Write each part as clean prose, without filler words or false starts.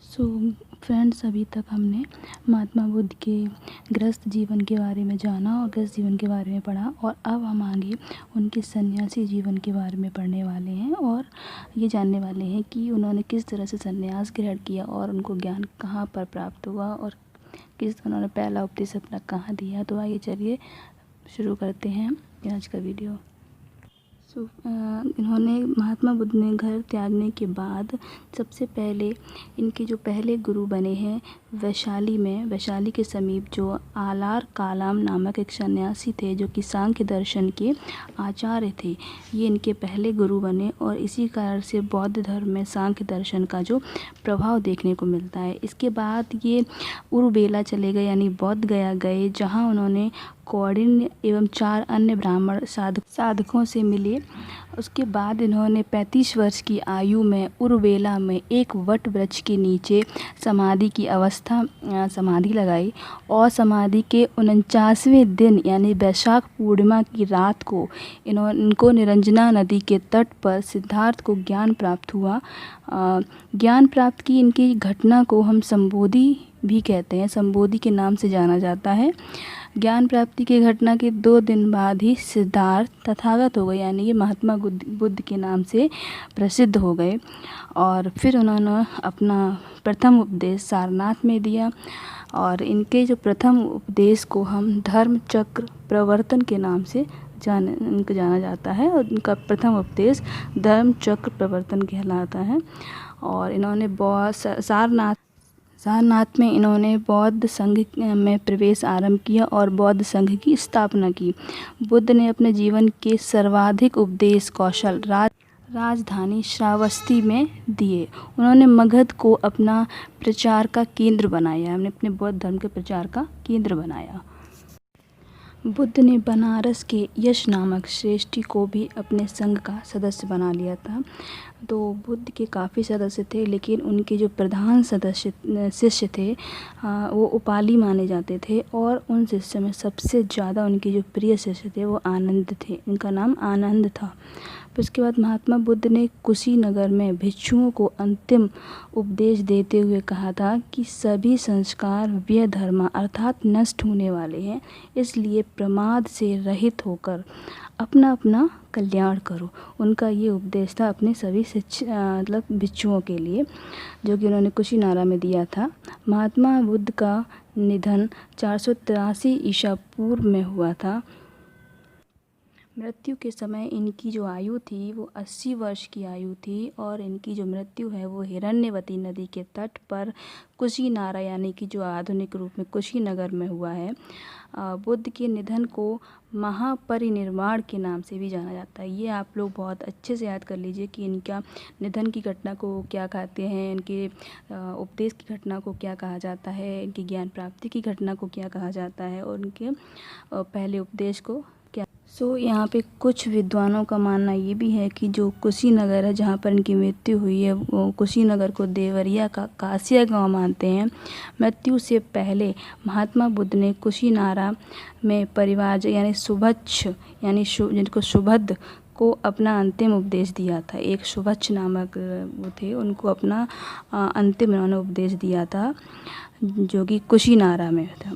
So friends, अभी तक हमने महात्मा बुद्ध के गृहस्थ जीवन के बारे में जाना और गृहस्थ जीवन के बारे में पढ़ा, और अब हम आगे उनके सन्यासी जीवन के बारे में पढ़ने वाले हैं और ये जानने वाले हैं कि उन्होंने किस तरह से सन्यास ग्रहण किया और उनको ज्ञान कहाँ पर प्राप्त हुआ और उन्होंने पहला उपदेश अपना कहाँ दिया। तो आइए चलिए शुरू करते हैं आज का वीडियो। इन्होंने महात्मा बुद्ध ने घर त्यागने के बाद सबसे पहले इनके जो पहले गुरु बने हैं वैशाली के समीप जो आलार कालाम नामक एक सन्यासी थे जो कि सांख्य दर्शन के आचार्य थे। ये इनके पहले गुरु बने और इसी कारण से बौद्ध धर्म में सांख्य दर्शन का जो प्रभाव देखने को मिलता है। इसके बाद ये उरुबेला चले गए यानी बौद्ध गया गए, जहाँ उन्होंने कौंडिन्य एवं 4 अन्य ब्राह्मण साधकों से मिले। उसके बाद इन्होंने 35 वर्ष की आयु में उरुबेला में एक वट वृक्ष के नीचे समाधि लगाई और समाधि के 49वें दिन यानी वैशाख पूर्णिमा की रात को इनको निरंजना नदी के तट पर सिद्धार्थ को ज्ञान प्राप्त हुआ। ज्ञान प्राप्त की इनकी घटना को हम संबोधि भी कहते हैं, संबोधि के नाम से जाना जाता है। ज्ञान प्राप्ति की घटना के 2 दिन बाद ही सिद्धार्थ तथागत हो गए, यानी ये महात्मा बुद्ध के नाम से प्रसिद्ध हो गए। और फिर उन्होंने अपना प्रथम उपदेश सारनाथ में दिया और इनके जो प्रथम उपदेश को हम धर्म चक्र प्रवर्तन के नाम से जाना जाता है और उनका प्रथम उपदेश धर्म चक्र प्रवर्तन कहलाता है। और इन्होंने सारनाथ में इन्होंने बौद्ध संघ में प्रवेश आरंभ किया और बौद्ध संघ की स्थापना की। बुद्ध ने अपने जीवन के सर्वाधिक उपदेश कौशल राजधानी श्रावस्ती में दिए। उन्होंने मगध को अपना प्रचार का केंद्र बनाया, अपने बौद्ध धर्म के प्रचार का केंद्र बनाया। बुद्ध ने बनारस के यश नामक श्रेष्ठी को भी अपने संघ का सदस्य बना लिया था। तो बुद्ध के काफ़ी सदस्य थे, लेकिन उनके जो प्रधान शिष्य थे वो उपाली माने जाते थे और उन शिष्य में सबसे ज़्यादा उनके जो प्रिय शिष्य थे वो आनंद थे। इनका नाम आनंद था। फिर उसके बाद महात्मा बुद्ध ने कुशीनगर में भिक्षुओं को अंतिम उपदेश देते हुए कहा था कि सभी संस्कार व्यधर्म अर्थात नष्ट होने वाले हैं, इसलिए प्रमाद से रहित होकर अपना अपना कल्याण करो। उनका ये उपदेश था अपने सभी भिक्षुओं के लिए, जो कि उन्होंने कुशीनारा में दिया था। महात्मा बुद्ध का निधन 483 ईसा पूर्व में हुआ था। मृत्यु के समय इनकी जो आयु थी वो 80 वर्ष की आयु थी और इनकी जो मृत्यु है वो हिरण्यवती नदी के तट पर कुशीनारा यानी कि जो आधुनिक रूप में कुशीनगर में हुआ है। बुद्ध के निधन को महापरिनिर्वाण के नाम से भी जाना जाता है। ये आप लोग बहुत अच्छे से याद कर लीजिए कि इनका निधन की घटना को क्या कहते हैं, इनके उपदेश की घटना को क्या कहा जाता है, इनकी ज्ञान प्राप्ति की घटना को क्या कहा जाता है और उनके पहले उपदेश को क्या। यहाँ पे कुछ विद्वानों का मानना ये भी है कि जो कुशीनगर है जहाँ पर इनकी मृत्यु हुई है वो कुशीनगर को देवरिया का कासिया गांव मानते हैं। मृत्यु से पहले महात्मा बुद्ध ने कुशीनारा में परिवार यानी सुभच्छ जिनको सुभद्र को अपना अंतिम उपदेश दिया था। एक सुभच्छ नामक वो थे, उनको अपना अंतिम उन्होंने उपदेश दिया था जो कि कुशीनारा में था।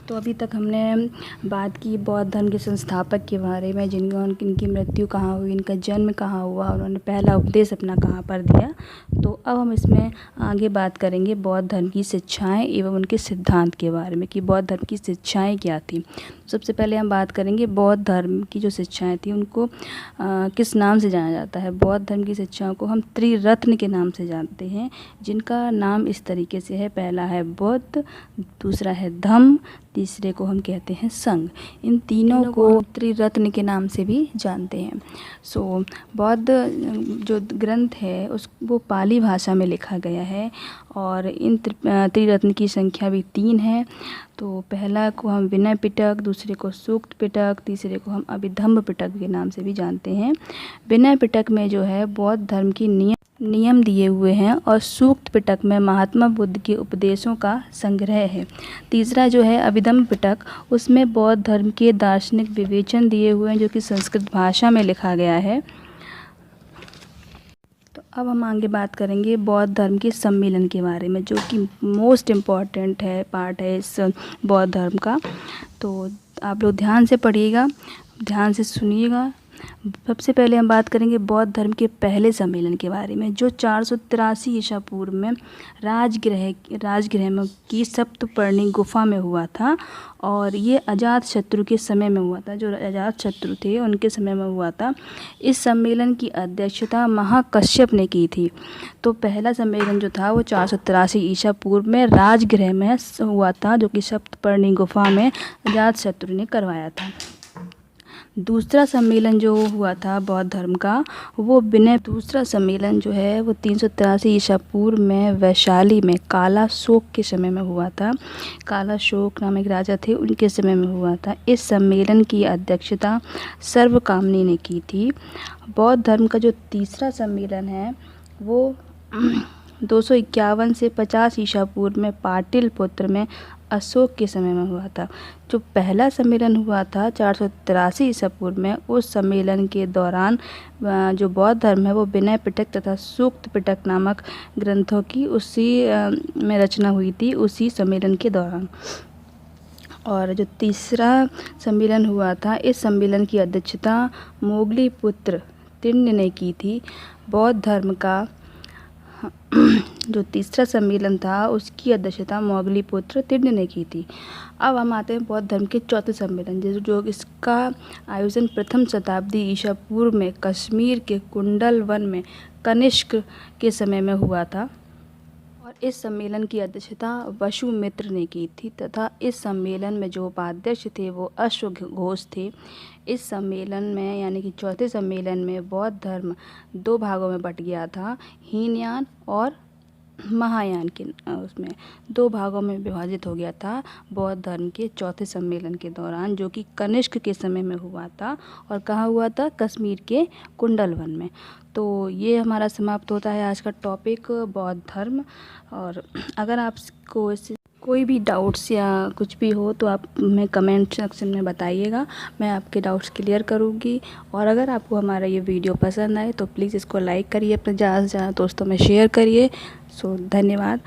तो अभी तक हमने बात की बौद्ध धर्म के संस्थापक के बारे में, इनकी मृत्यु कहाँ हुई, इनका जन्म कहाँ हुआ, उन्होंने पहला उपदेश अपना कहाँ पर दिया। तो अब हम इसमें आगे बात करेंगे बौद्ध धर्म की शिक्षाएं एवं उनके सिद्धांत के बारे में कि बौद्ध धर्म की शिक्षाएं क्या थी। सबसे पहले हम बात करेंगे बौद्ध धर्म की जो शिक्षाएं थी उनको किस नाम से जाना जाता है। बौद्ध धर्म की शिक्षाओं को हम त्रिरत्न के नाम से जानते हैं, जिनका नाम इस तरीके से है। पहला है बुद्ध, दूसरा है धम्म, तीसरे को हम कहते हैं संघ। इन तीनों को त्रिरत्न के नाम से भी जानते हैं। बौद्ध जो ग्रंथ है वो पाली भाषा में लिखा गया है और इन त्रिरत्न की संख्या भी 3 है। तो पहला को हम विनय पिटक, दूसरे को सूक्त पिटक, तीसरे को हम अभिधम्म पिटक के नाम से भी जानते हैं। विनय पिटक में जो है बौद्ध धर्म की नियम दिए हुए हैं और सूक्त पिटक में महात्मा बुद्ध के उपदेशों का संग्रह है। तीसरा जो है अभिधम्म पिटक, उसमें बौद्ध धर्म के दार्शनिक विवेचन दिए हुए हैं जो कि संस्कृत भाषा में लिखा गया है। तो अब हम आगे बात करेंगे बौद्ध धर्म के सम्मेलन के बारे में, जो कि मोस्ट इम्पॉर्टेंट है, पार्ट है इस बौद्ध धर्म का। तो आप लोग ध्यान से पढ़िएगा, ध्यान से सुनिएगा। सबसे पहले हम बात करेंगे बौद्ध धर्म के पहले सम्मेलन के बारे में, जो 483 ईसा पूर्व में राजगृह में की सप्तपर्णी गुफा में हुआ था। और ये अजातशत्रु के समय में हुआ था, जो अजातशत्रु थे उनके समय में हुआ था। इस सम्मेलन की अध्यक्षता महाकश्यप ने की थी। तो पहला सम्मेलन जो था वो 483 ईसा पूर्व में राजगृह में हुआ था, जो कि सप्तपर्णी गुफा में अजातशत्रु ने करवाया था। दूसरा सम्मेलन जो हुआ था बौद्ध धर्म का, वो दूसरा सम्मेलन जो है वो 383 ईसा पूर्व में वैशाली में कालाशोक के समय में हुआ था। कालाशोक नाम एक राजा थे, उनके समय में हुआ था। इस सम्मेलन की अध्यक्षता सर्वकामनी ने की थी। बौद्ध धर्म का जो तीसरा सम्मेलन है वो 251 से 50 ईसा पूर्व में पाटलिपुत्र में अशोक के समय में हुआ था। जो पहला सम्मेलन हुआ था 483 ईसा पूर्व में, उस सम्मेलन के दौरान जो बौद्ध धर्म है वो विनय पिटक तथा सूक्त पिटक नामक ग्रंथों की उसी में रचना हुई थी, उसी सम्मेलन के दौरान। और जो तीसरा सम्मेलन हुआ था, इस सम्मेलन की अध्यक्षता मोगली पुत्र तिन्न ने की थी। बौद्ध धर्म का जो तीसरा सम्मेलन था उसकी अध्यक्षता मोगली पुत्र तिन्न ने की थी। अब हम आते हैं बौद्ध धर्म के चौथे सम्मेलन, जो इसका आयोजन प्रथम शताब्दी ईसा पूर्व में कश्मीर के कुंडल वन में कनिष्क के समय में हुआ था। और इस सम्मेलन की अध्यक्षता वसुमित्र ने की थी तथा इस सम्मेलन में जो उपाध्यक्ष थे वो अश्वघोष थे। इस सम्मेलन में यानी कि चौथे सम्मेलन में बौद्ध धर्म दो भागों में बट गया था, हीनयान और महायान के उसमें दो भागों में विभाजित हो गया था बौद्ध धर्म के चौथे सम्मेलन के दौरान, जो कि कनिष्क के समय में हुआ था। और कहाँ हुआ था? कश्मीर के कुंडल वन में। तो ये हमारा समाप्त होता है आज का टॉपिक बौद्ध धर्म। और अगर आपको कोई भी डाउट्स या कुछ भी हो तो आप हमें कमेंट सेक्शन में बताइएगा, मैं आपके डाउट्स क्लियर करूँगी। और अगर आपको हमारा ये वीडियो पसंद आए तो प्लीज़ इसको लाइक करिए, अपने ज़्यादा से ज़्यादा दोस्तों में शेयर करिए। सो धन्यवाद।